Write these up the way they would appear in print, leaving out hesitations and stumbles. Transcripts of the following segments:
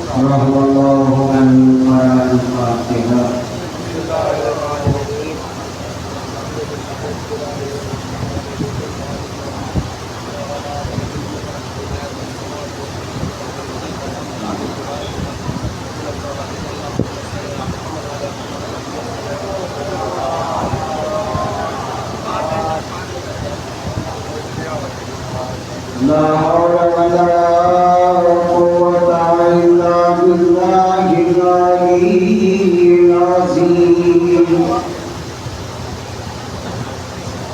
رحم الله من قرأ الفاتحة. لا حول ولا قوة إلا بالله العلي العظيم.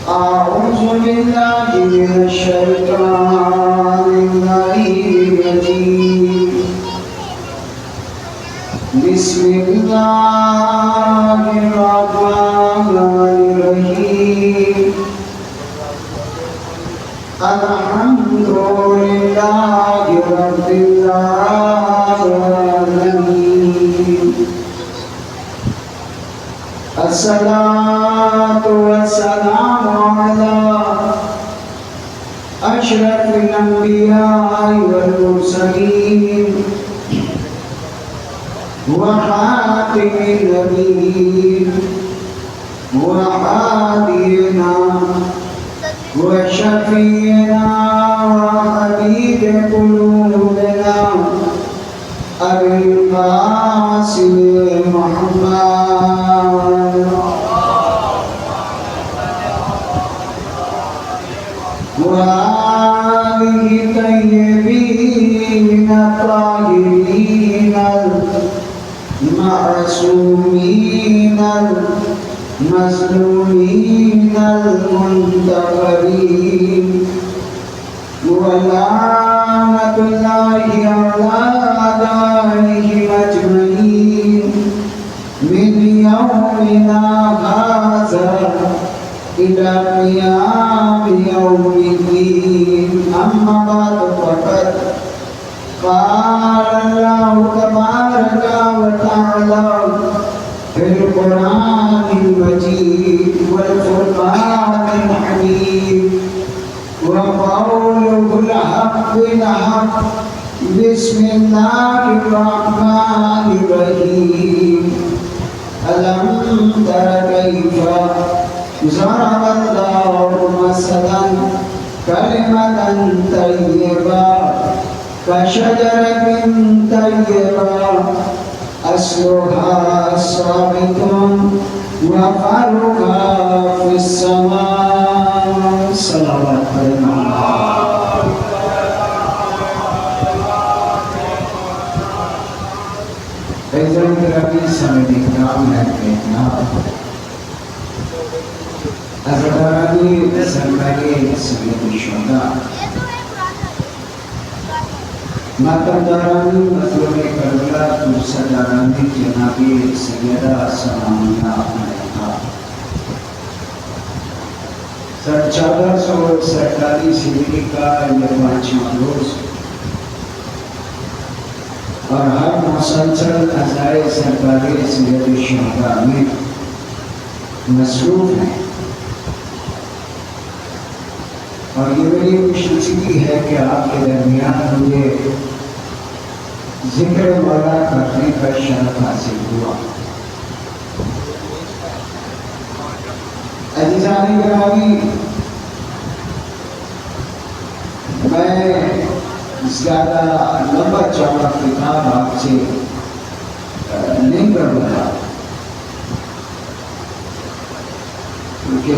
أعوذ بالله من الشيطان الرجيم. بسم الله الرحمن الرحيم. الحمد لله رب العالمين. الصلاة والسلام على أشرف الأنبياء والمرسلين وخاتم النبيين وهادينا وشفينا وحبيب قلوبنا أبي القاسم محمد وآله الطيبين الطاهرين المعصومين المظلومين المنتظرين ولعنة الله على أعدائهم أجمعين من يومنا هذا إلى قيام يوم الدين. أما بعد فقد قال الله تبارك وتعالى في القرآن المجيد والفرقان الحميد وقوله الحق الحق. بسم الله الرحمن الرحيم. ألم تر كيف ضرب الله مثلا كلمة طيبة كشجرة طيبة أصلها ثابت وفرعها في السماء. صلوات الله. عزت ربی سمجھ اکرام ہے کہنا حضرانی سرکاری سید الشہداء ماتمدارانی مظلوم کربلا ترسدارانی جنابی سیدہ سلامہ علیہا. سن 1447 ہجری کا یہ 5واں روز اور ہر مسلسل ازائے سرکاری سید الشہداء میں مصروف ہیں. اور یہ میری خوشنصیبی ہے کہ آپ کے درمیان مجھے ذکر مولا کرنے کا شرف حاصل ہوا. عزیزان گرامی، میں زیادہ لمبا چوڑا خطاب آپ سے نہیں کروں گا کیونکہ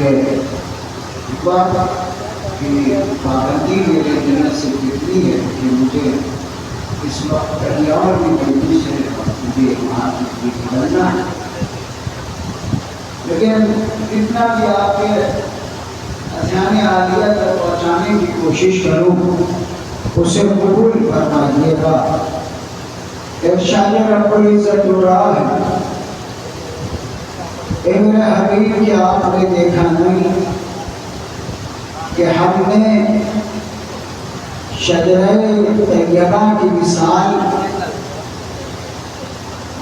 وقت کی پابندی میرے جنت سے کتنی ہے کہ مجھے اس وقت کہیں اور بھی جلدی سے مجھے آپ کی نکلنا ہے. لیکن اتنا بھی آپ کے اذہان عالیہ تک پہنچانے کی کوشش کروں اسے قبول فرما دیے گا. ارشاد رب العزت ہو رہا ہے اے میرے حبیب کہ آپ نے دیکھا نہیں کہ ہم نے شجرہ طیبہ کی مثال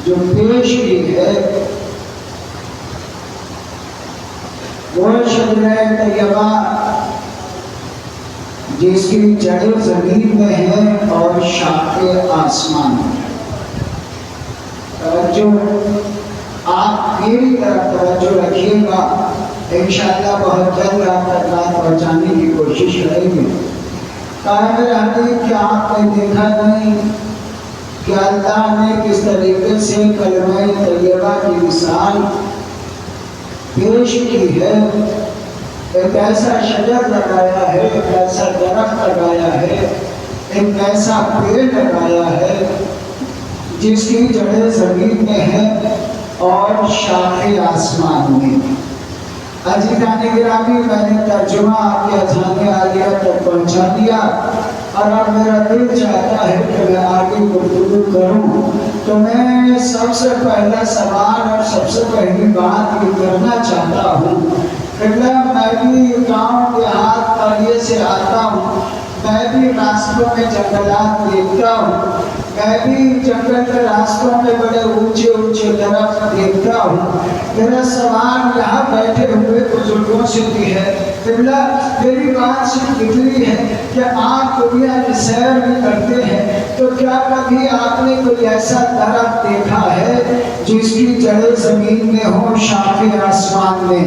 جو پیش کی ہے وہ شجرہ طیبہ جس کی جڑیں زمین میں ہیں اور شاخیں آسمان میں. توجہ آپ میری طرف توجہ رکھیے گا، انشاءاللہ بہت جلد آپ تک بات پہنچانے کی کوشش کریں گے۔ قائم رہنے کہ آپ نے دیکھا نہیں کہ اللہ نے کس طریقے سے کلمہ طیبہ کی مثال پیش کی ہے۔ ایک ایسا شجر لگایا ہے، ایک ایسا درخت لگایا ہے، ایک ایسا پیڑ لگایا ہے جس کی جڑیں زمین میں ہے اور شاخیں آسمان میں۔ عزیزان گرامی، میں نے ترجمہ آپ کے اذہان عالیہ تک پہنچا دیا، اور اب میرا دل چاہتا ہے کہ میں آگے گفتگو کروں۔ تو میں سب سے پہلا سوال اور سب سے پہلی بات یہ کرنا چاہتا ہوں کہ میں بھی گاؤں دیہات قریے سے آتا ہوں، میں بھی راستوں میں جنگلات دیکھتا ہوں، میں بھی جنگل کے راستوں میں بڑے اونچے اونچے درخت دیکھتا ہوں۔ میرا سوال یہاں بیٹھے ہوئے بزرگوں سے بھی ہے، قبلہ میری بات صرف اتنی ہے کہ آپ دنیا کی سیر بھی کرتے ہیں تو کیا کبھی آپ نے کوئی ایسا درخت دیکھا ہے جس کی جڑیں زمین میں ہوں، شاخیں آسمان میں؟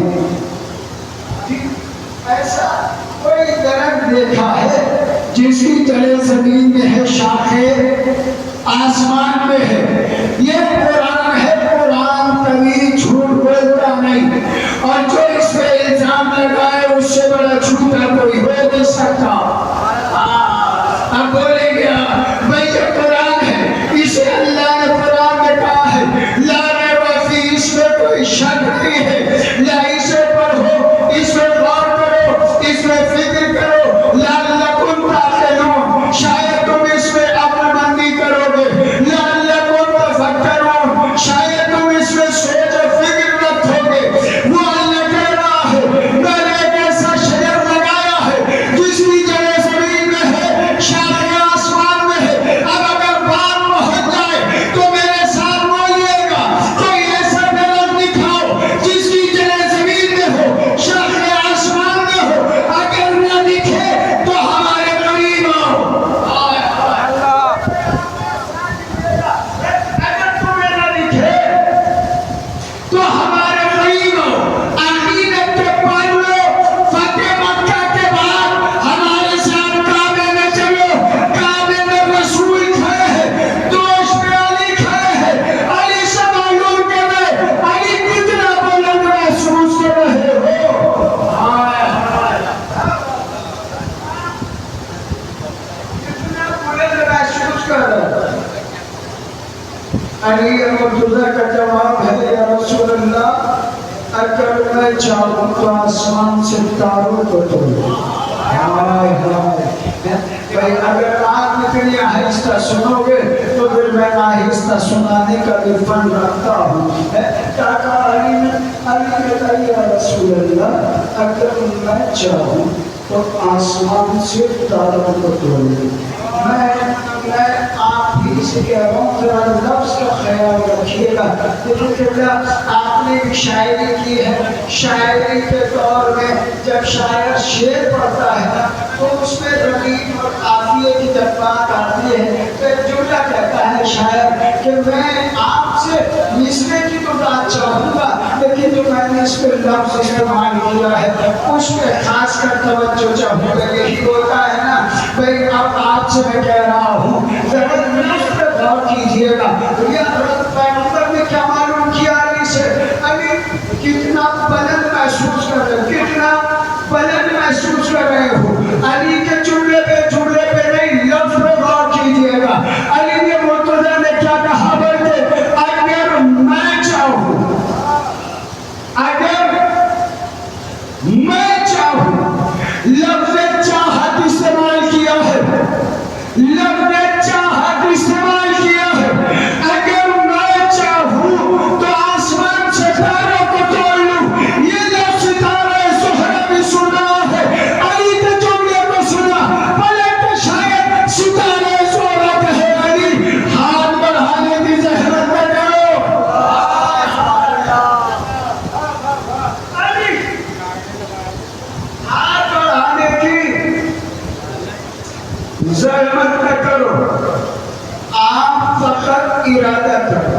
ایسا کوئی درخت دیکھا ہے جس کی جڑیں زمین میں ہے، شاخیں آسمان میں ہے؟ یہ قرآن ہے، قرآن کبھی جھوٹ بولتا نہیں، اور جو اس پہ الزام لگائے اس سے بڑا جھوٹا کوئی ہو نہیں سکتا۔ اب بولے گیا بھئی یہ قرآن ہے، اسے اللہ نے قرآن میں کہا ہے لا ریب فیہ، اس میں کوئی شک نہیں ہے، لا اسے پڑھو، اس میں غور کرو، اس میں فکر کرو، لعلکم تعقلون، شاید تم اس میں عقل مندی کرو گے، لعلکم تفکرون، شاید تم اس میں سوچ و فکر رکھو گے۔ وہ اللہ کہہ رہا ہے میں نے ایک ایسا شجر لگایا ہے جس کی جڑیں زمین میں ہے، شاخیں آسمان میں ہے۔ اب اگر بات پہنچ جائے تو میرے ساتھ بولیے گا، کوئی ایسا درخت دکھاؤ جس کی جڑیں زمین میں ہو، شاخیں آسمان میں ہو۔ اگر نہ دکھے تو ہمارے قریب آؤ۔ اگر تمہیں نہ دکھے تو ہمارے قریب آؤ، عقیدت پہ پڑھ لو، فتح مکہ کے بعد ہمارے ساتھ کعبے میں چلو، کعبے میں رسول کھڑے ہیں، دوش پہ علی کھڑے ہیں، علی سے معلوم کرے علی کتنا بلند محسوس کر رہے ہو۔ کتنا بلند محسوس کر رہے ہو۔ علی مرتضیٰ کا جواب ہے یا رسول اللہ، اگر میں چاہوں تو آسمان سے تاروں کو توڑوں۔ ہائے ہائے، بھئی اگر آپ اتنی آہستہ سنو گے تو پھر میں آہستہ سنانے کا بھی فن رکھتا ہوں۔ کہا علی کہتا ہے یا رسول اللہ، اگر میں چاہوں تو آسمان سے تاروں کو توڑوں۔ میں آپ ہی سے کہہ رہا ہوں، ذرا لفظ کا خیال رکھیے گا۔ لیکن قبلہ آپ نے بھی شاعری کی ہے، شاعری کے دور میں جب شاعر شعر پڑھتا ہے نا تو اس میں رقیب اور قافیے کی جب بات آتی ہے تو ایک جملہ کہتا ہے شاعر کہ میں آپ سے مصرے کی تو بات چاہوں گا، لیکن جو میں نے اس پہ لفظ استعمال کیا ہے اس پہ خاص کر توجہ چاہوں گا۔ یہی ہوتا ہے نا بھئی، اب آپ سے میں کہہ رہا ہوں ذرا لفظ پہ غور کیجئے گا۔ یہ حضرت پیغمبر نے کیا معلوم کیا علی سے؟ علی کتنا بلند محسوس کر رہے ہو، کتنا بلند محسوس کر رہے ہو۔ علی کے جملے پہ نہیں، لفظ پہ غور کیجئے گا۔ علی نے مرتضیٰ نے کیا کہا بلکہ اگر میں چاہوں، اگر میں چاہوں، لفظ چاہت استعمال کیا ہے، لفظ چاہت استعمال کیا ہے۔ اگر میں چاہوں تو آسمان سے تاروں کو توڑ لوں۔ یہ لفظ ستارہ زہرہ بھی سنا ہے، علی کے جملے کو سنا، پلٹ شاید ستارہ زہرہ کہے علی ہاتھ بڑھانے کی زحمت نہ کرو۔ علی ہاتھ بڑھانے کی زحمت نہ کرو، آپ فقط ارادہ کرو۔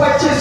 25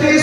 30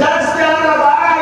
10 11 12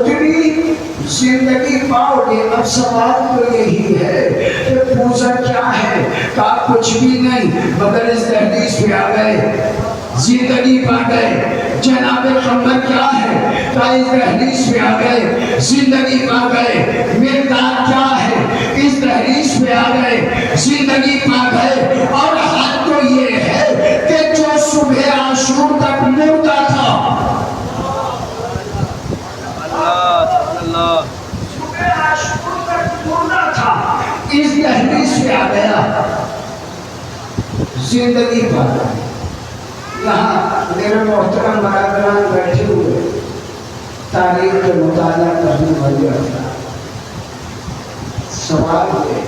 اتنی زندگی پاؤ گے. اب سوال تو یہی ہے کہ پوزا کیا ہے؟ کہا کچھ بھی نہیں مگر اس دہلیز پہ آ گئے زندگی پا گئے. جناب پیغمبر کیا ہے؟ کہا اس دہلیز پہ آ گئے زندگی پا گئے. مقدار کیا ہے؟ اس دہلیز پہ آ گئے زندگی پا گئے. اور حد تو یہ ہے کہ جو صبح عاشور تک مردہ تھا صبح عاشور تک مردہ تھا اس دہلیز پہ آ گیا زندگی پا گئے. یہاں میرے محترم برادران بیٹھے ہوئے تاریخ کا مطالعہ کرنے والے افراد، سوال ہے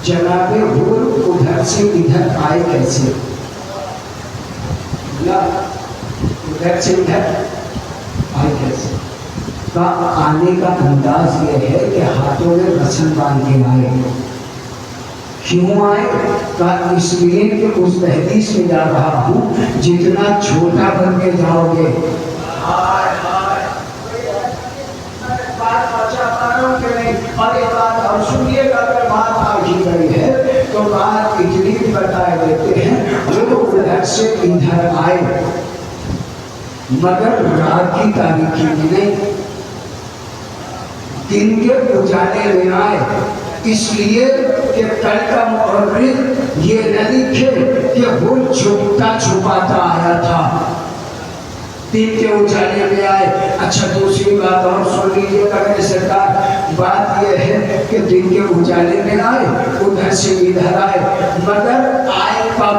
جناب حور ادھر سے ادھر آئے کیسے؟ ادھر سے ادھر آئے کیسے؟ آنے کا انداز یہ ہے کہ ہاتھوں میں رسن باندھ کے آئے. کیوں آئے؟ کہا اس لیے کہ اس دہلیز میں جا رہا ہوں جتنا چھوٹا بن کے جاؤ گے. اور ایک بات اور سنیے گا، اگر بات آگی گئی ہے تو بات اتنی بتائے دیتے ہیں وہ ادھر سے ادھر آئے مگر رات کی تاریکی میں نہیں، دن کے اجالے میں آئے. اس لیے کہ کل کا مورخ یہ نہ لکھے کہ وہ چھپتا چھپاتا آیا تھا، دن کے اجالے میں آئے. اچھا دوسری بات اور سن لیجیے گا میرے سرکار، بات یہ ہے کہ دن کے اجالے میں آئے ادھر سے ادھر آئے مگر آئے کب؟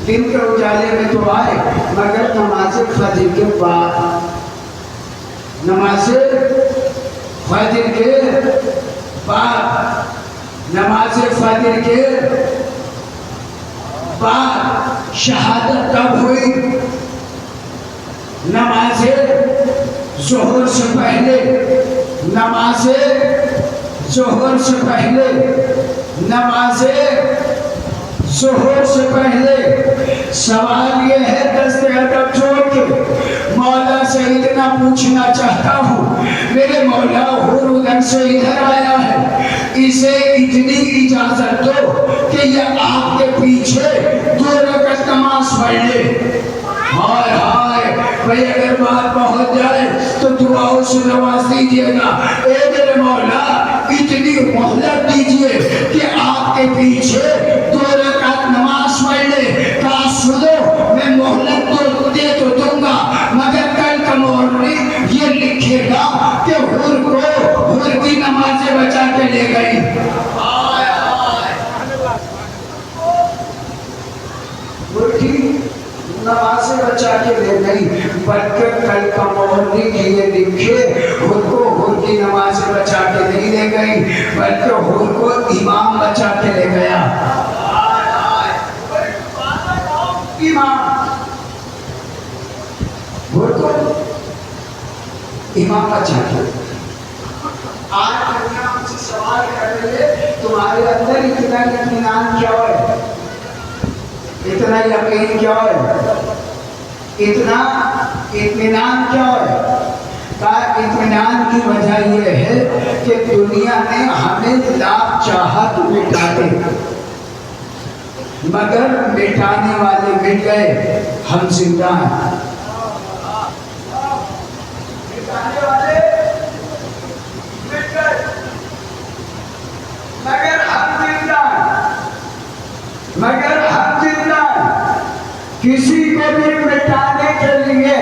دن کے اجالے میں تو آئے مگر نماز فجر کے بعد، نماز فجر کے بعد، نماز فجر کے بعد. شہادت کب ہوئی؟ نماز ظہر سے پہلے، نماز ظہر سے پہلے، نماز ظہر سے پہلے. سوال یہ ہے دست ادب چھوڑ کے مولا سے اتنا پوچھنا چاہتا ہوں، میرے مولا حور ادھر سے ادھر آیا ہے، اسے اتنی اجازت دو کہ یہ آپ کے پیچھے 2 رکعت نماز پڑھ لے. ہائے ہائے بھئی اگر بات پہنچ جائے تو دعاؤں سے نواز دیجئے گا. اے میرے مولا اتنی مہلت دیجئے کہ آپ کے پیچھے 2 رکعت نماز پڑھ لے. کہا سنو میں مہلت تو دے تو دوں گا مگر کل کا مورخ یہ لکھے گا کہ حور کی نمازیں بچا کے لے گئی. نمازیں بچا کے لے گئی بلکہ کل کا مورخ یہ لکھے حور کی نمازیں بچا کے نہیں لے گئی بلکہ حور کو امام بچا کے لے گیا. امام حور کو امام بچا کے. آج دنیا ہم سے سوال کر رہے ہیں تمہارے اندر اتنا اطمینان کیا ہے؟ اتنا یقین کیا ہے؟ اتنا اطمینان کیا ہے؟ اطمینان کی وجہ یہ ہے کہ دنیا نے ہمیں لاکھ چاہت مٹا دے مگر مٹانے والے مٹ گئے، ہم زندہ ہیں. مٹانے والے مٹ گئے مگر ہم زندہ ہیں، مگر ہم زندہ ہیں. کسی کو بھی مٹانے کے لیے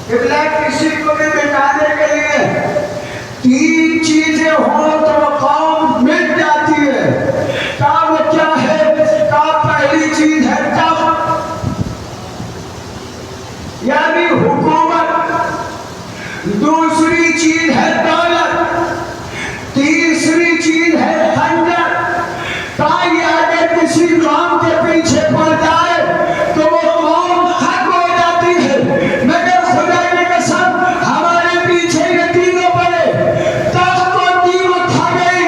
کسی کو بھی مٹانے کے لیے 3 چیزیں ہوں تو وہ قوم مٹ جاتی ہے. کہا وہ کیا ہے؟ کہا پہلی چیز ہے طاقت یعنی حکومت، دوسری چیز ہے دولت، تیسری چیز ہے خنجر. کہا یہ اگر کسی قوم کے پیچھے پڑ جائے تو وہ قوم ختم ہو جاتی ہے مگر خدا کی قسم ہمارے پیچھے یہ تینوں پڑے طاقت و دین اٹھا گئی.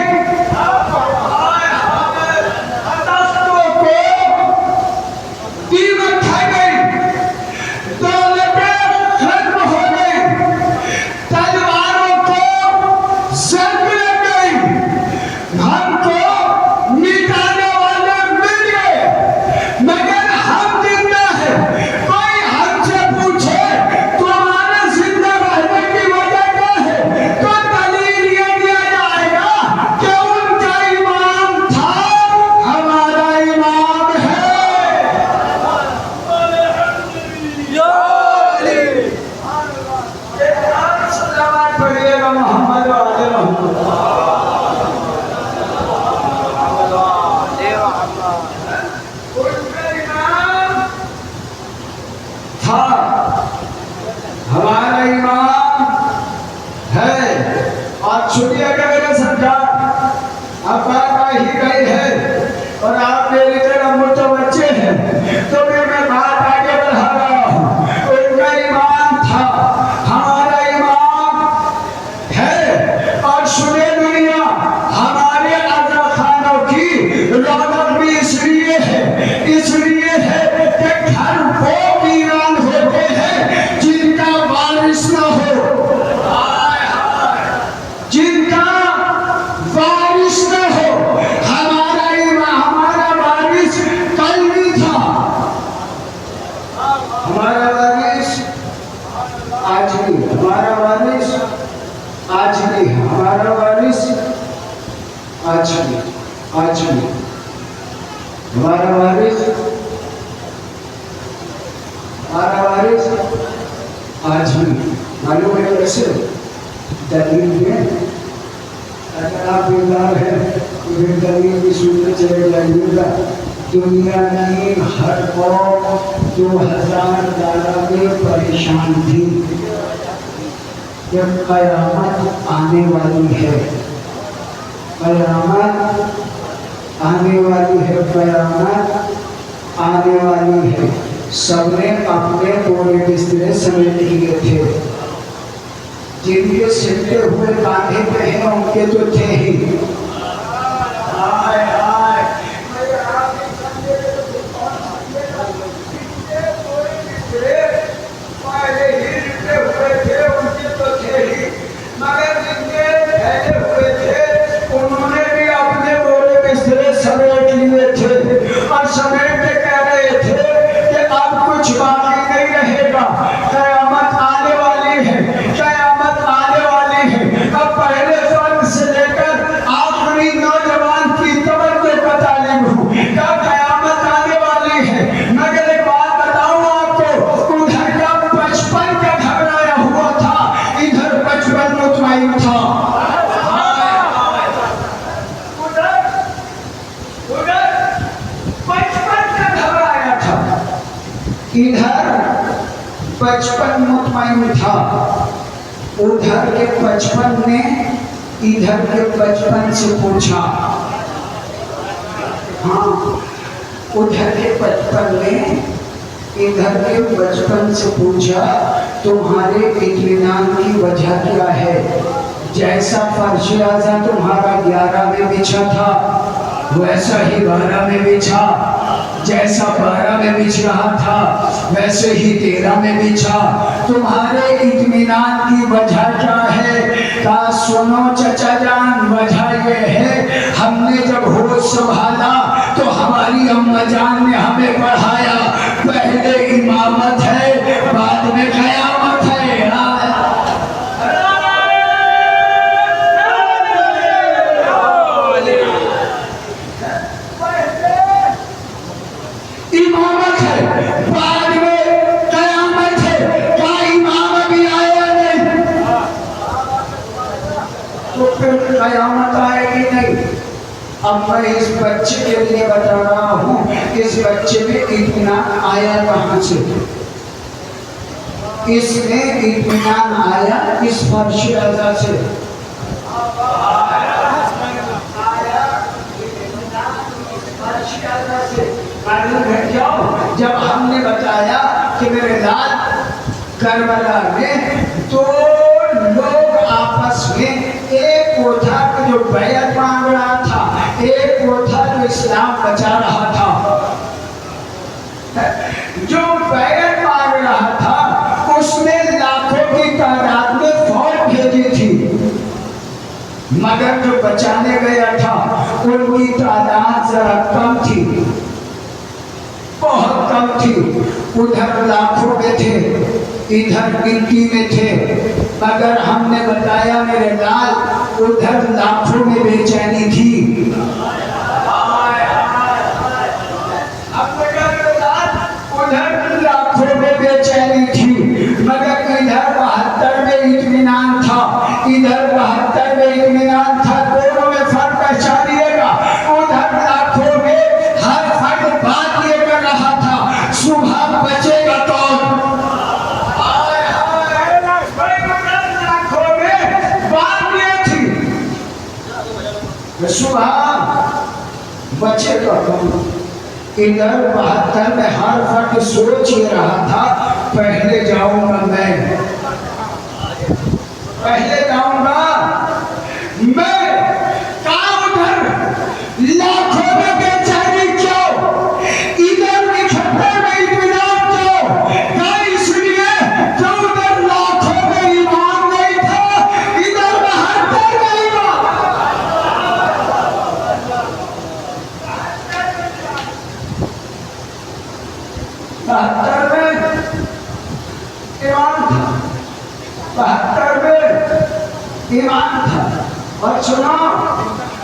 تھا ہمارا امام ہے اور چھٹیاں کا میرا سرکار اب بات ہی گئی ہے اور آپ میری طرح متوجہ ہیں تو میں بات آگے بڑھا رہا ہوں. ان کا امام تھا ہمارا امام ہے اور سنے دنیا ہمارے عزا خانوں کی رونق بھی اس لیے ہے کہ گھر وہ ویران ہوتے ہیں جن کا وارث نہ ہو، جن کا وارث نہ ہو. ہمارا امام ہمارا وارث کل بھی تھا، ہمارا وارث آج بھی، ہمارا وارث آج بھی، ہمارا وارث آج بھی، آج بھی ہمارا وارث، ہمارا وارث آج بھی. معلوم ہے کیسے؟ دلیل میں اگر آپ بیدار ہیں تو پھر دلیل بھی سنتے چلے جائیے گا. دنیا کی ہر قوم 2000 سال میں پریشان تھی. جب قیامت آنے والی ہے، قیامت آنے والی ہے، قیامت آنے والی ہے، سب نے اپنے بورے بسترے سمیٹ لیے تھے. جن کے سلٹے ہوئے کاندھے پہ ہیں ان کے تو تھے ہی. آئے آئے پہلے ہی لٹے ہوئے تھے ان کے تو تھے ہی، مگر جن کے پھیلے ہوئے تھے انہوں نے بھی اپنے بورے بسترے سمیٹ لیے تھے اور سمیٹ کے کہہ رہے تھے کہ اب کچھ باقی نہیں رہے گا، قیامت آنے والی ہے، قیامت آنے والی ہے. اب پہلے فرد سے لے کر آخری نوجوان کی توجہ کا تعلیم ہوں کہ قیامت آنے والی ہے. مگر ایک بات بتاؤں آپ کو، ادھر کا 55 کا گھبرایا ہوا تھا، ادھر 55 مطمئن تھا. ادھر 55 مطمئن تھا، ادھر کے 55 نے ادھر کے 55 سے پوچھا. ہاں، ادھر کے 55 نے ادھر کے 55 سے پوچھا تمہارے اطمینان کی وجہ کیا ہے؟ جیسا فرش اعظم تمہارا 11 میں بچھا تھا ویسا ہی 12 میں بچھا، جیسا 12 میں بچھ رہا تھا ویسے ہی 13 میں بچھا. تمہارے اطمینان کی وجہ کیا ہے؟ کہا سنو چچا جان، وجہ یہ ہے ہم نے جب ہوش سنبھالا تو ہماری اماں جان نے ہمیں پڑھایا پہلے امامت ہے بعد میں قیامت ہے. امامت ہے بعد میں قیامت ہے. کیا امام ابھی آیا نہیں تو پھر قیامت آئے گی نہیں. اب میں اس بچے کے لیے بتا رہا ہوں اس بچے میں اطمینان آیا کہاں سے؟ اس میں اطمینان آیا اس فرش اعظم سے. جب ہم نے بتایا کہ میرے لال کربلا میں 2 لوگ آپس میں، ایک وہ تھا کہ جو بیعت مانگ رہا تھا، ایک وہ تھا جو اسلام بچا رہا تھا. جو بیعت مانگ رہا تھا اس نے لاکھوں کی تعداد میں فوج بھیجی تھی، مگر جو بچانے گیا تھا ان کی تعداد ذرا کم تھی، بہت کم تھی. ادھر لاکھوں میں تھے ادھر گنتی میں تھے، مگر ہم نے بتایا میرے لال ادھر لاکھوں میں بے چینی تھی. ادھر لاکھوں میں بے چینی تھی مگر ادھر 72 میں اطمینان تھا، ادھر 72 میں صبح بچے تو ادھر 72 میں ہر وقت سوچ ہی رہا تھا پہلے جاؤں گا میں کام کر لاکھوں میں بے چینی کیوں ادھر نکھتے میں اطمینان کیوں کیا اس لیے جو ادھر لاکھوں میں ایمان نہیں تھا ادھر 72 میں ایمان 72 میں ایمان تھا 72 میں ایمان تھا اور سنا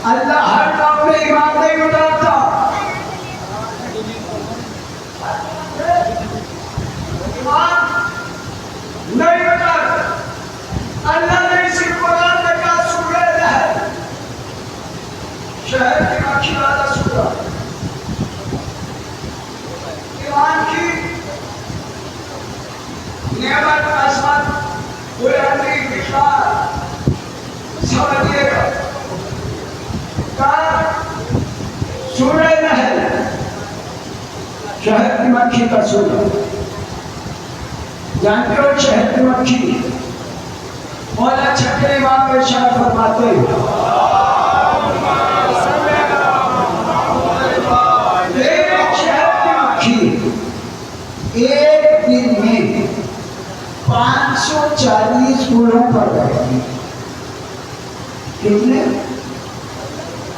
اللہ ہر کام میں ایمان نہیں اتارتا ایمان نہیں اتارتا اللہ نے اسی قرآن میں کہا سورہ لہر شہر کی مکھی والا سورہ ایمان کی نعمت عظمت بلندی بشار سمجھیے گا کہا سورہ لہر شہد کی مکھی کا سورہ جانتے ہو شہد کی مکھی مولا چھٹے امام میں ارشاد فرماتے ہیں ایک شہد کی مکھی ایک دن میں 540 گلوں پر بیٹھتی کتنے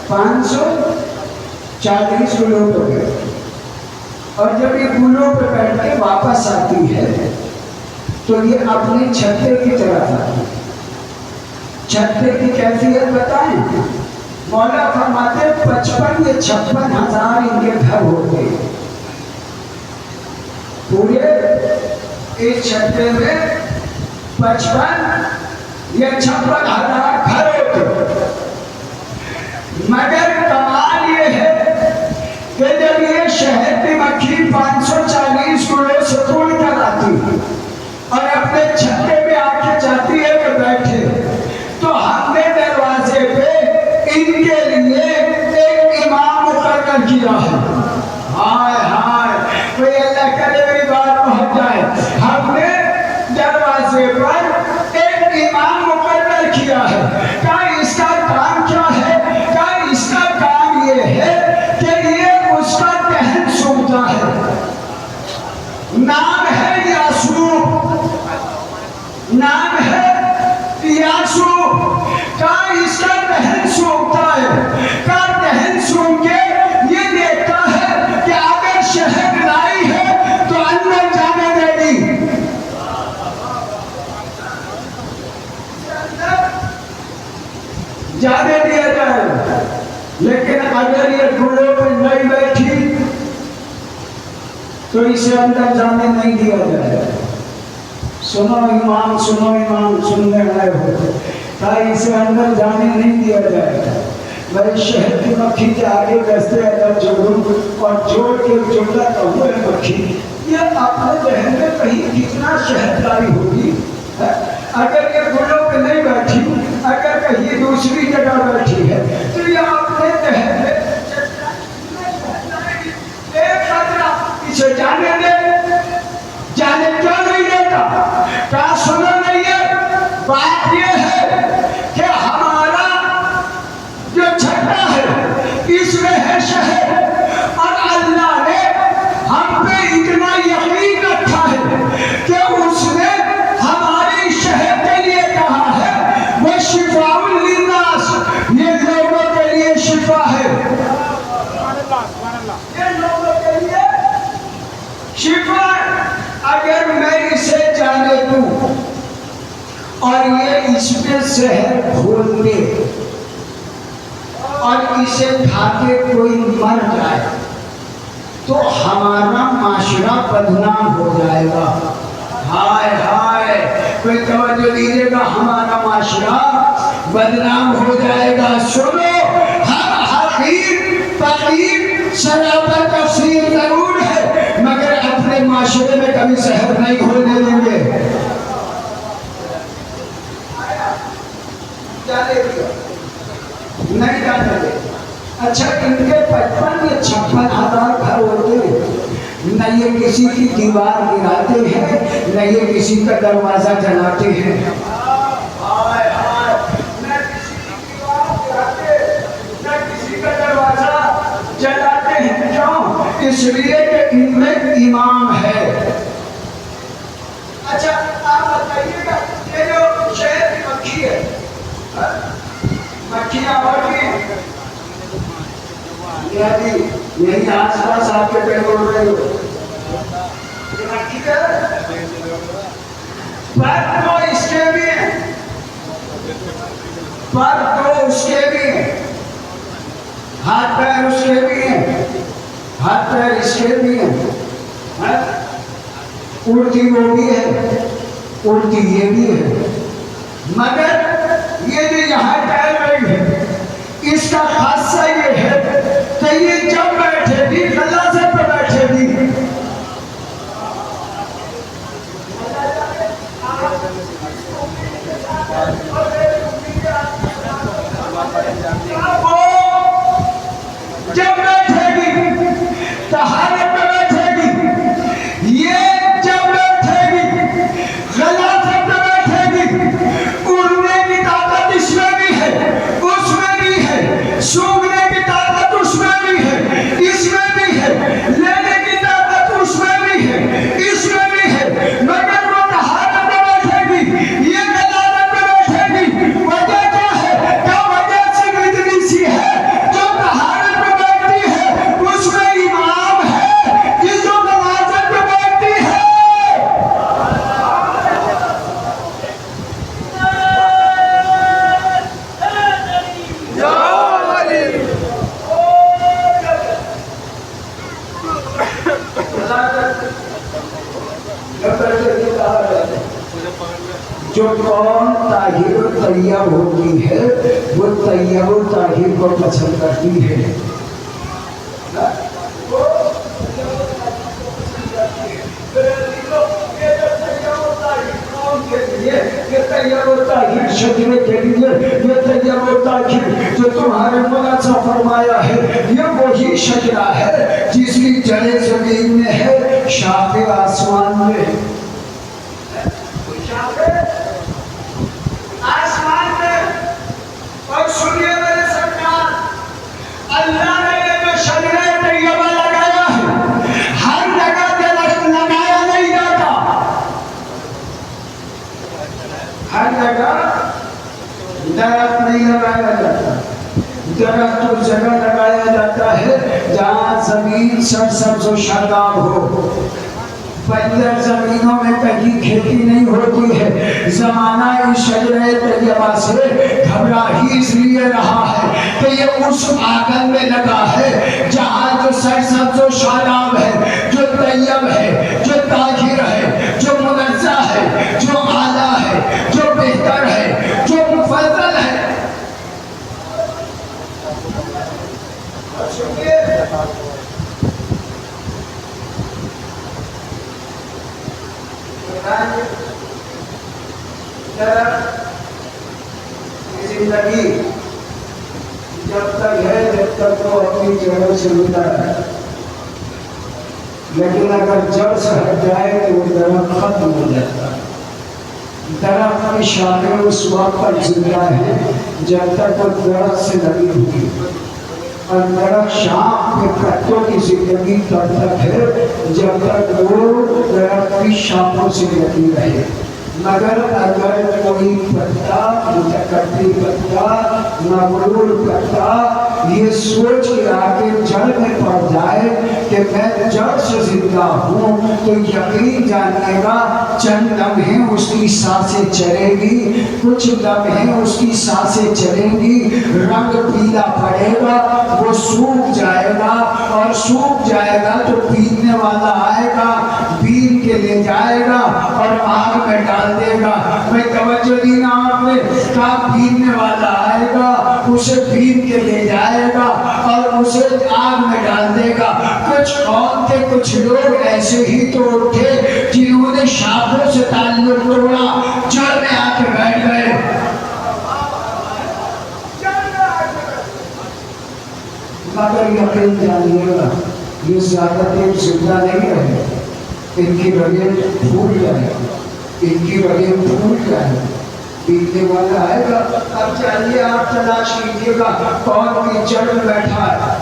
540 گلوں پر بیٹھتی اور جب یہ گلوں پر بیٹھ کے واپس آتی ہے تو یہ اپنے چھتے کی طرف آتی ہے چھتے کی کیفیت بتائیں مولا فرماتے 55 یا 56 ہزار ان کے گھر ہوتے ہیں پورے ایک چھتے میں 55 یا 56 ہزار گھر ہوتے مگر کمال یہ ہے کہ جب یہ شہد کی مکھی 540 گلوں سے توڑ کر آتی ہے اور اپنے چھتے میں آ کے چاہتی ہے کہ بیٹھے تو ہم نے دروازے پہ ان کے لیے ایک امام مقرر کیا ہے ہائے ہائے کوئی اللہ کرے میری بات پہنچ جائے ہم نے دروازے پر ایک امام مقرر کیا ہے کیا اس کا کام کیا ہے کیا اس کا کام یہ ہے کہ یہ اس کا دہن سونگتا ہے نام ہے نام ہے یاسو کا اس کا دہن سونگتا ہے کا دہن سونگ کے یہ دیکھتا ہے کہ اگر شہد لائی ہے تو اندر جانے دے گی جانے دیا جائے لیکن اگر یہ گلوں پہ نہیں بیٹھی تو اسے اندر جانے نہیں دیا جائے سنو امام سننے آئے ہو کہ اسے اندر جانے نہیں دیا جائے گا بھائی شہد کی مکھی کے آگے دستے اگر جوڑوں اور جوڑ کے جملہ کہوں ہے مکھی یہ اپنے ذہن میں کہیں کتنا شہد لائی ہوگی اگر یہ گلوں پہ نہیں بیٹھی اگر کہیں دوسری جگہ بیٹھی ہے تو یہ اپنے ذہن میں ایک خطرہ اسے جانے دے جانے کیوں نہیں دیتا کیا سنو نہیں ہے بات یہ ہے کہ ہمارا جو چھٹا ہے اس میں ہے شہد اور اللہ نے ہم پہ اتنا یقین رکھا ہے کہ اس نے ہماری شہد کے لیے کہا ہے وہ شفاء للناس یہ لوگوں کے لیے شفا ہے یہ لوگوں کے لیے شفا اگر میں اسے جانے دوں اور یہ اس میں زہر گھول دے اور اسے کھا کے کوئی مر جائے تو ہمارا معاشرہ بدنام ہو جائے گا ہائے ہائے کوئی توجہ دیجیے گا ہمارا معاشرہ بدنام ہو جائے گا سنو ہر حقیر فقیر شرابہ تفسیر ضرور ہے مگر اپنے معاشرے میں کبھی زہر نہیں گھولنے دیں گے جانے دیا نہیں جانے دے یہ کسی کی دیوار گراتے ہیں، نہ یہ کسی کا دروازہ جلاتے ہیں۔ نہ کسی کی دیوار گراتے، نہ کسی کا دروازہ جلاتے ہیں۔ کیوں؟ اس لیے کہ ان میں ایمان ہے۔ اچھا آپ بتائیے گا، یہ جو شہر کی مکھی ہے، مکھیاں اور بھی یہی آس پاس آپ کے پیڑ اڑ رہے ہو، یہ مکھی ہے، پر تو اس کے بھی ہیں، پر تو اس کے بھی ہیں، ہاتھ پیر اس کے بھی ہیں، ہاتھ پیر اس کے بھی ہیں، اڑتی وہ بھی ہے، اڑتی یہ بھی ہے، مگر یہ جو یہاں ٹہل رہی ہے اس کا خاصہ یہ ہے کہ یہ جب بیٹھے گی غلازت پہ بیٹھے گی۔ جب بیٹھے گی طہارت پہ بیٹھے گی، یہ جب بیٹھے گی غلازت پہ بیٹھے گی، اڑنے کی طاقت اس میں بھی ہے، اس میں بھی ہے، سونگنے کی طاقت اس میں بھی ہے، اس میں بھی ہے، لینے کی طاقت اس میں بھی ہے، اس میں بھی ہے، مگر وہ طہارت پہ بیٹھے گی، یہ غلازت پہ بیٹھے گی۔ وجہ کیا ہے؟ کیا وجہ صرف اتنی سی ہے، جو طہارت پہ بیٹھتی ہے اس میں ایمان ہے، کہ جو غلازت پہ بیٹھتی ہے جو قوم طاہر و طیب ہوتی ہے وہ طیب و طاہر کو پسند کرتی ہے۔ یہ طیب و طاہر شجرے کے لیے، یہ طیب و طاہر جو تمہارے مولا سے فرمایا ہے، یہ وہی شجرہ ہے جس کی جڑیں زمین میں ہے، شاخیں آسمان میں ہے۔ آسمان میں، اور سنیے میرے سرکار، اللہ نے یہ جو شجرہ طیبہ لگایا ہے، ہر جگہ درخت لگایا نہیں جاتا، ہر جگہ درخت نہیں لگایا جاتا، درخت اس جگہ لگایا جاتا ہے جہاں زمین سرسبز و شاداب ہو۔ بنجر زمینوں میں کہیں کھیتی نہیں ہوتی ہے۔ زمانہ اس شجرہ طیبہ سے گھبرا ہی اس لیے رہا ہے کہ یہ اس آنگن میں لگا ہے جہاں جو سرسبز و شاداب ہے، جو طیب ہے، جو طاہر ہے، جو منزہ ہے، جو اعلیٰ ہے، جو بہتر ہے، جو مفضل ہے۔ زندگی جب تک ہے، جب تک وہ اپنی جڑوں سے ملا ہے، لیکن اگر جڑ سے ہٹ جائے تو وہ درخت ختم ہو جاتا ہے۔ درخت کی شاخیں اس وقت پر زندہ ہے جب تک وہ درخت سے لگی ہوئی، اور درخت شاخ کے پتوں کی زندگی تب تک ہے جب تک وہ درخت کی شاخوں سے لگی رہے۔ مگر اگر کوئی پتا، متکبر پتا، مغرور پتا یہ سوچ کے آگے جڑ میں پڑ جائے کہ میں جڑ سے زندہ ہوں، تو یقین جانیے گا چند لمحے اس کی سانسیں چلے گی، کچھ لمحے اس کی سانسیں چلیں گی، رنگ پیلا پڑے گا، وہ سوکھ جائے گا، اور سوکھ جائے گا تو پینے والا آئے گا، بین کے لے جائے گا اور آگ میں ڈال دے گا۔ میں توجہ دینا آپ نے کہا پینے والا آئے گا، اسے پین کے لے جائے گا اور اسے آگ میں ڈال دے گا۔ کچھ قوم کے کچھ لوگ ایسے ہی تو اٹھے جنہوں نے شاخوں سے تعلق توڑا، جڑ میں آ کے بیٹھ گئے۔ مگر یقین جانیے گا یہ زیادہ دیر زندہ نہیں رہے، ان کی رگیں پھول جائیں، ان کی رگیں پھول جائیں، پیٹنے والا آئے گا، اب چاہیے آپ تلاش کیجیے گا کون کی جڑ میں بیٹھا ہے،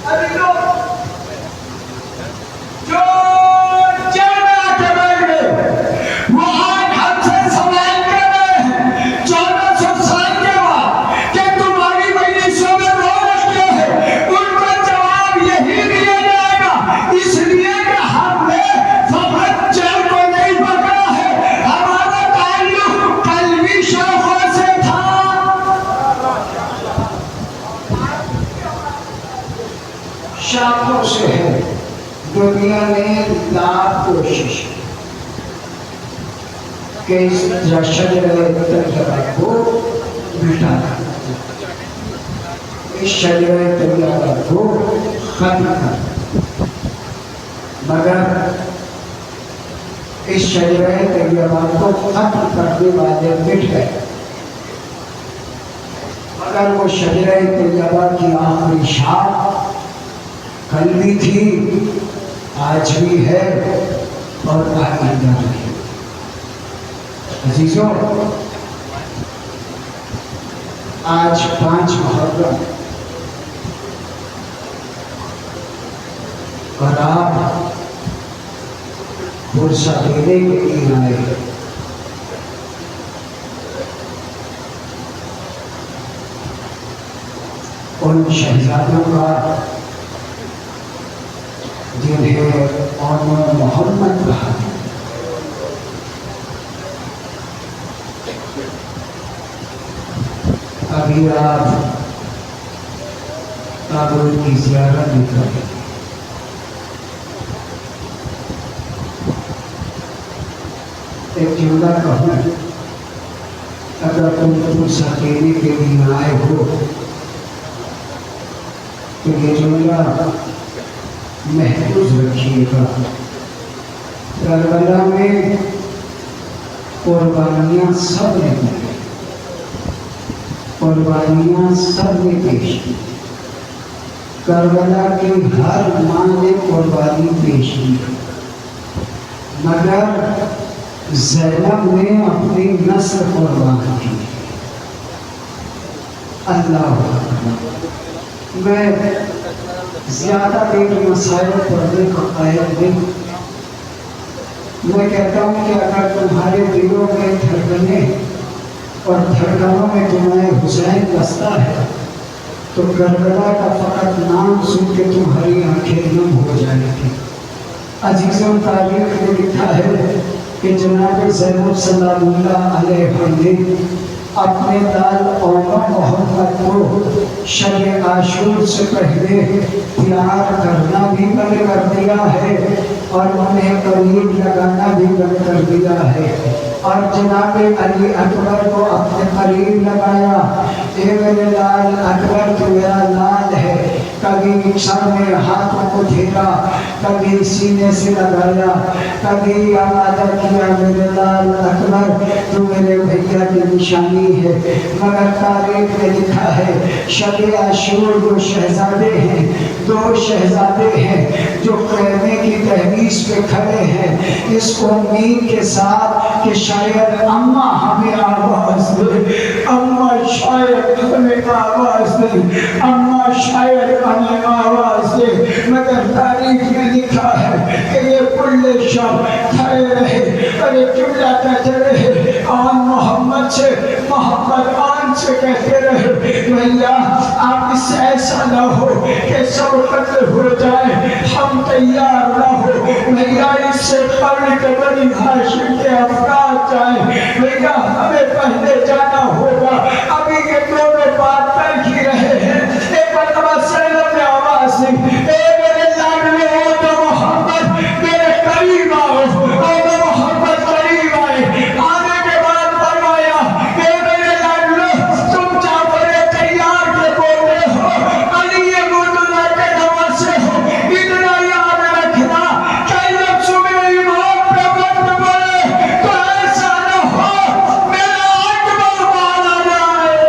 ابھی لوگ جو جڑ میں آ کے بیٹھ گئے وہ آج ہم سے سوال کر رہے ہیں 1400 سال کے بعد کہ تمہاری مجلسوں میں رونق کیا ہے، ان کا جواب یہی دیا جائے گا، اس لیے کہ ہم نے فقط جڑ کو نہیں پکڑا ہے، ہمارا تعلق قلبی شوقوں سے تھا۔ شاخوں سے ہے، دنیا نے لاکھ کوشش کہ اس شجرہ طیبہ کو مٹانا، اس شجرہ طیبہ کو ختم کرنا، مگر اس شجرہ طیبہ کو ختم کرنے والے مٹ گئے، مگر وہ شجرہ طیبہ کی آخری شاخ کل بھی تھی، آج بھی ہے اور آئندہ بھی ہے۔ عزیزوں، آج 5 محرم اور آپ پرسہ دینے کے لیے آئے ہیں، ان شہزادوں کا جنہیں عنوان محمد کہا ہے، ابھی آپ کابل کی زیارت بھی کریں، ایک جملہ کہوں، اگر تم پرسہ دینے کے لیے آئے ہو تو یہ جملہ محفوظ رکھیے گا۔ کربلا میں قربانیاں سب نے دی، قربانیاں سب نے پیش کی، کربلا کی ہر ماں نے قربانی پیش کی، مگر زینب نے اپنی نسل قربان کی۔ اللہ اکبر۔ میں زیادہ دیر مسائل پڑھنے کا قائل نہیں، میں کہتا ہوں کہ اگر تمہارے دلوں میں دھڑکنیں اور دھڑکنوں میں جنائے حسین بستا ہے تو کربلا کا فقط نام سن کے تمہاری آنکھیں نم ہو جائیں گی۔ عزیزوں، تاریخ میں لکھا ہے کہ جناب زینب صلی اللہ علیہ وسلم اپنے لال عمر محمد کو شب عاشور سے پہلے پیار کرنا بھی بند کر دیا ہے اور انہیں قریب لگانا بھی بند کر دیا ہے، اور جناب علی اکبر کو اپنے قریب لگایا۔ اے میرے لال اکبر، تو میرا لال ہے، کبھی سر میں ہاتھوں کو پھیرا، کبھی سینے سے لگایا، کبھی آمادہ کیا میرے لال اکبر تو میرے بھیا کی نشانی ہے، مگر تاریخ میں لکھا ہے شب عاشور جو شہزادے ہیں، 2 شہزادے ہیں جو خیمے کی دہلیز پہ کھڑے ہیں اس امید کے ساتھ کہ شاید اماں ہمیں آواز دے، اماں شاید ہمیں آواز دے، اماں شاید ہمیں آواز دے، مگر تاریخ میں لکھا ہے کہ یہ کل شب کھڑے رہے اور یہ جملہ کہتے رہے، آن محمد سے، محمد آن سے کہتے رہے، بھیا آپ اس سے ایسا نہ ہو کہ سب قتل ہو جائے، ہم تیار نہ ہو، بھیا اس سے قبل کے بنی ہاشم کے افراد جائیں، بھیا ہمیں پہلے جانا ہوگا۔ ابھی یہ دونوں بات طے کی رہے ہیں، ایک مرتبہ زینب نے آواز دی، اے میرے لاڈلے او تو محمد میرے قریب آؤ، او تو محمد قریب آئے، آنے کے بعد فرمایا اے میرے لاڈلے تم جعفر تیار کے بولے ہو، علی ابن اللہ کے نواز سے ہو، اتنا یاد رکھنا کہ جب صبح امام پہ وقت بولے تو ایسا نہ ہو میرا اکبر مانا جائے۔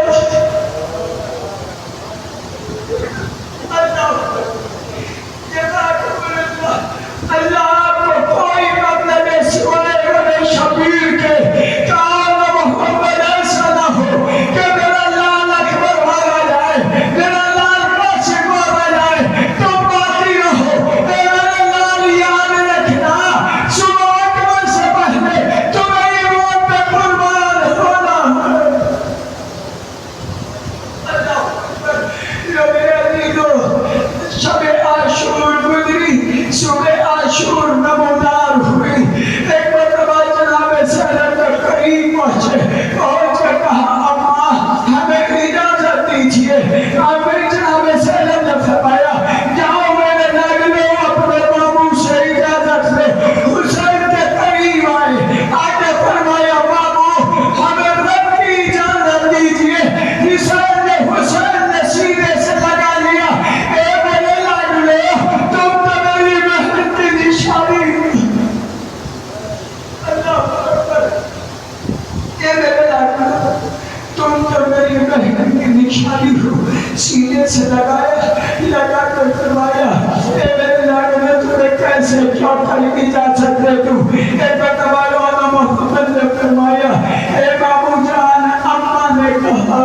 کی اجازت دے دوں. ایک مرتبہ مولانا محمد نے فرمایا اے بابو جان اماں نے کہا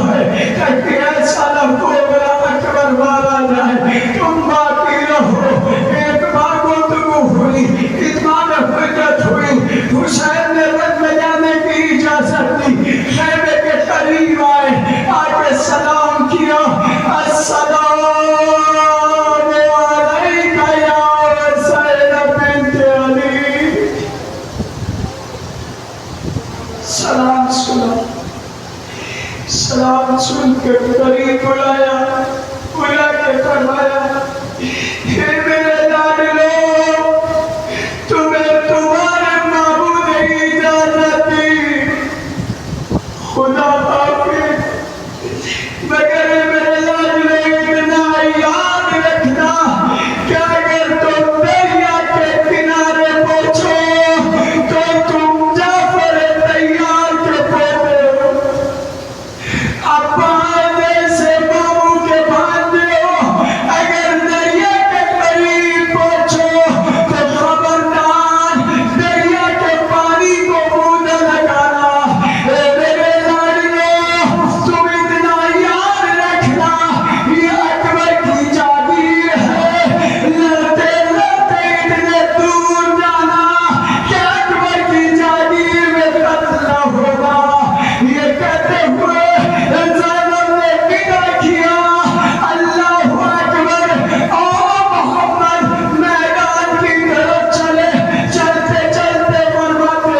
ہے کہ ایسا نہ کوبرا اکبر مارا جائے تم باقی رہو. ایک بار گفتگو ہوئی اطمینان حجت ہوئی. حسین نے رت میں جانے کی اجازت دی. خیمے کے قریب آئے آ کے سلام کیا. السلام علیکہ یا حسین بنت علی. سلام سنا. سلام سن کے قریب بلایا بلا کے فرمایا اے میرے لاڈلو تمہیں تمہارے معبود کی اجازت دی خدا حافظ مگر میرے لاڈلو اتنا یاد رکھنا کہ اگر تم دریا کے کنارے پہنچو تو تم جعفر تیار کے پوتے ہو. ابا جیسے بابو کے بھانجے ہو اگر دریا کے قریب پہنچو تو خبردار دریا کے پانی کو منہ نہ لگانا. اے میرے لاڈلو تم اتنا یاد رکھنا یہ اکبر کی جاگیر ہے. لڑتے لڑتے اتنے دور جانا کہ اکبر کی جاگیر میں قتل نہ ہوگا. یہ کہتے ہوئے زینب نے بدا کیا. اللہ اکبر. اور محمد میدان کی طرف چلے. چلتے چلتے فرماتے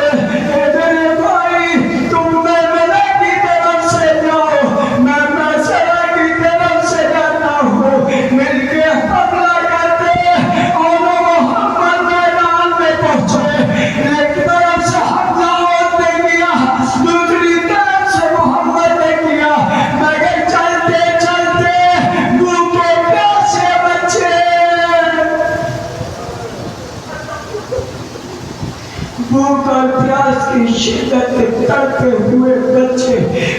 اے میرے بھائی تم میمنہ کی طرف سے جاؤ میں میسرہ کی طرف سے جاتا ہوں. مل کے حملہ کرتے اور محمد میدان میں پہنچے. ایک طرف سے حملہ اور نے کیا دوسری طرف سے محمد نے کیا مگر چلتے چلتے بھوکے پیاسے بچے بھوک اور پیاس کی شدت تڑپے ہوئے بچے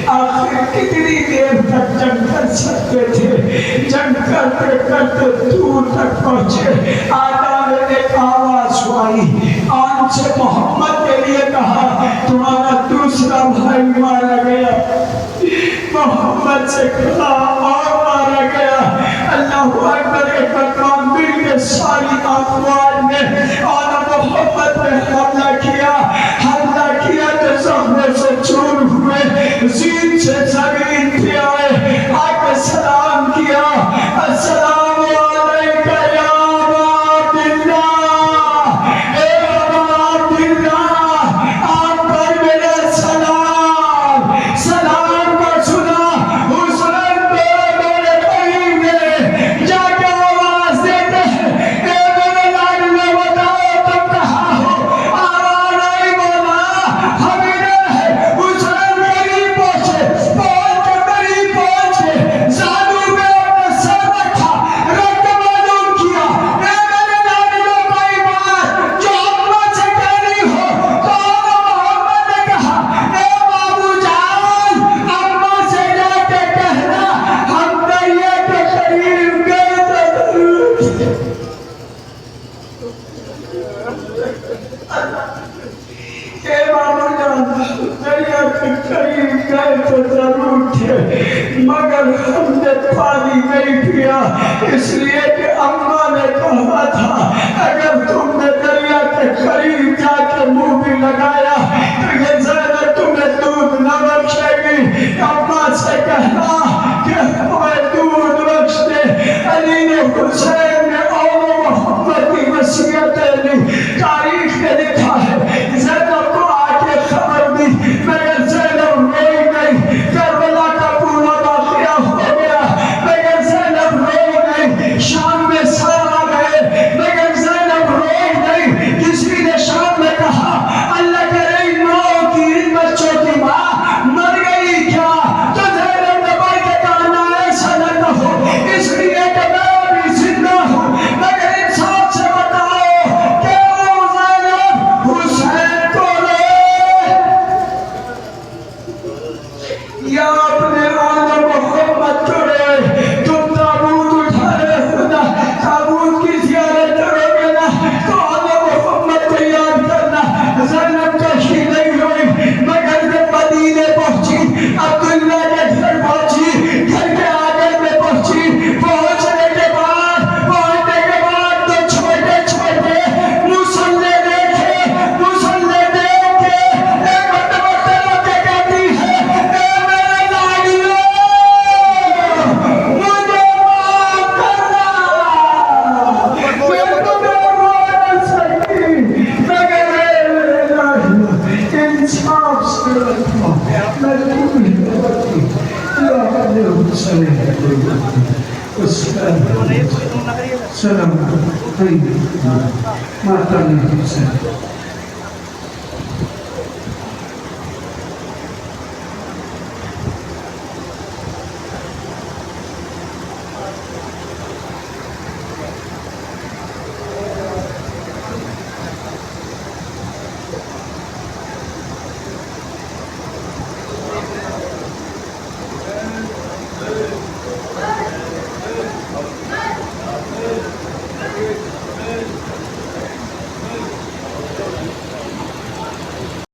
آخر کتنی دیر تک جنگ کر سکتے تھے. جنگ کرتے کرتے دور تک پہنچے. آقا نے ایک آواز سنائی. آن سے محمد کے لیے کہا تمہارا دوسرا بھائی مارا گیا. محمد سے کہا اور مارا گیا. اللہ اکبر. ایک مقام مل کے ساری افواج نے اور محمد نے حملہ کیا. حملہ کیا تو زخموں سے چور ہوئے. زین سے زمین پہ آئے آ کے سلام کیا. السلام علیکہ یا ابا عبداللہ. اے ابا عبداللہ آپ پر میرا سلام. سلام کا سنا حسین دوڑے قریب میں جا کے آواز دیتے ہیں اے میرے لاڈلے بتاؤ تم کہاں ہو. آواز آئی بولا ہم ادھر ہیں. حسین قریب پہنچے. پہنچ کے قریب پہنچے. زانو میں اپنے سر رکھا. رکھ معلوم کیا اے میرے لاڈلے کوئی بات جو اماں سے کہنی ہو. تو محمد نے کہا اے بابو جان اماں سے جا کے کہنا ہم دریا کے قریب گئے تھے. اے بابو جان دریا کے قریب گئے تو ضرور تھے مگر ہم نے پانی نہیں پیا اس لیے کہ اماں نے کہا تھا اگر تم نے دریا کے قریب جا کے منہ بھی لگایا تو یہ زینب تمہیں دودھ نہ بخشے گی. اماں سے کہنا کہ ہمیں دودھ بخش دے. علی نے حسین نے اور محمد کی وصیتیں لی. تاریخ نے لکھا ہے زینب کو آ کے خبر دی مگر زینب روئی نہیں. کربلا کا پورا واقعہ ہو گیا مگر زینب روئی نہیں. شام میں سارا گئے Salamat. Ay, mata niya.